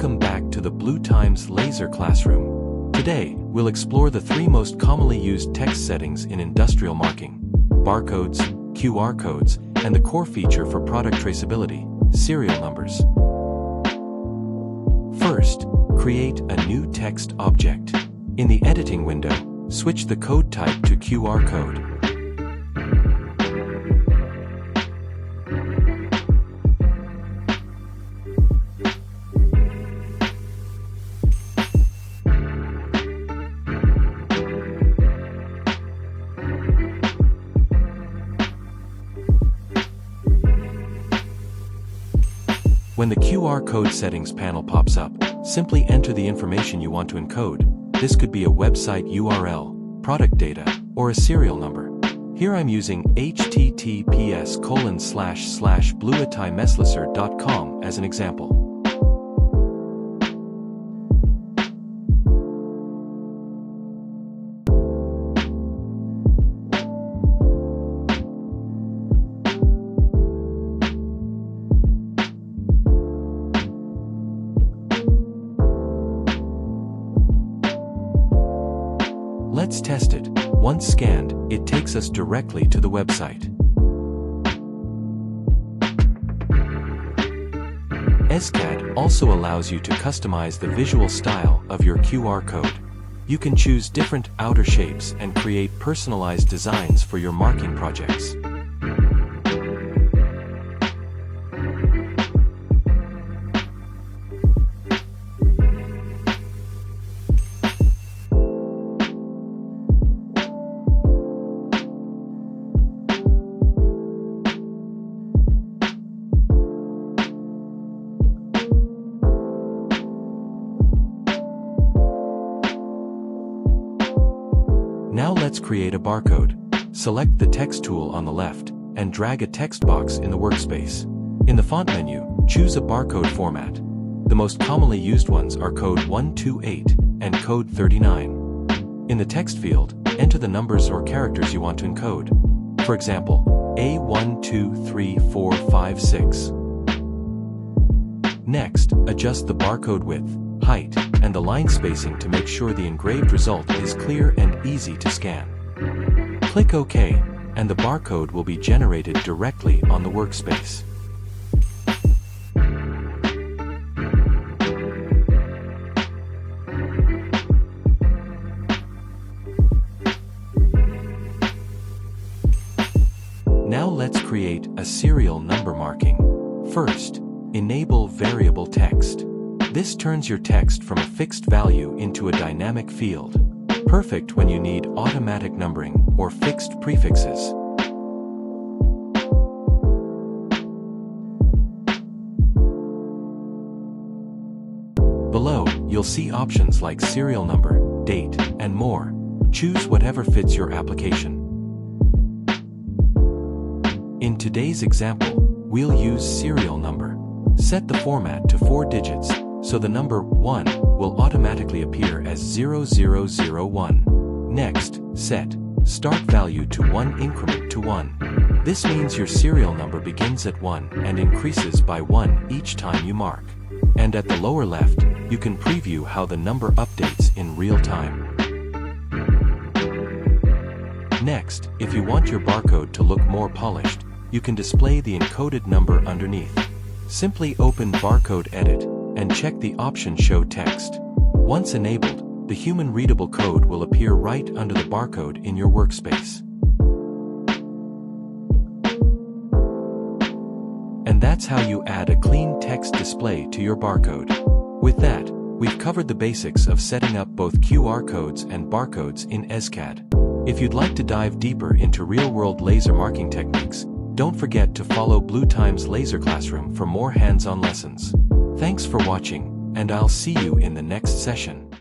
Welcome back to the Bluetimes Laser Classroom. Today, we'll explore the three most commonly used text settings in industrial marking: barcodes, QR codes, and the core feature for product traceability, serial numbers. First, create a new text object. In the editing window, switch the code type to QR code. When the QR code settings panel pops up, simply enter the information you want to encode. This could be a website URL, product data, or a serial number. Here I'm using https://bluetimeslicer.com as an example. Let's test it. Once scanned, it takes us directly to the website. EZCAD also allows you to customize the visual style of your QR code. You can choose different outer shapes and create personalized designs for your marking projects. Now let's create a barcode. Select the text tool on the left, and drag a text box in the workspace. In the font menu, choose a barcode format. The most commonly used ones are code 128 and code 39. In the text field, enter the numbers or characters you want to encode. For example, A123456. Next, adjust the barcode width, height, and the line spacing to make sure the engraved result is clear and easy to scan. Click OK, and the barcode will be generated directly on the workspace. Now let's create a serial number marking. First, enable variable text. This turns your text from a fixed value into a dynamic field. Perfect when you need automatic numbering or fixed prefixes. Below, you'll see options like serial number, date, and more. Choose whatever fits your application. In today's example, we'll use serial number. Set the format to 4 digits, so the number 1 will automatically appear as 0001. Next, set start value to 1 increment to 1. This means your serial number begins at 1 and increases by 1 each time you mark. And at the lower left, you can preview how the number updates in real time. Next, if you want your barcode to look more polished, you can display the encoded number underneath. Simply open Barcode Edit and check the option Show Text. Once enabled, the human-readable code will appear right under the barcode in your workspace. And that's how you add a clean text display to your barcode. With that, we've covered the basics of setting up both QR codes and barcodes in EZCAD. If you'd like to dive deeper into real-world laser marking techniques, don't forget to follow Bluetimes Laser Classroom for more hands-on lessons. Thanks for watching, and I'll see you in the next session.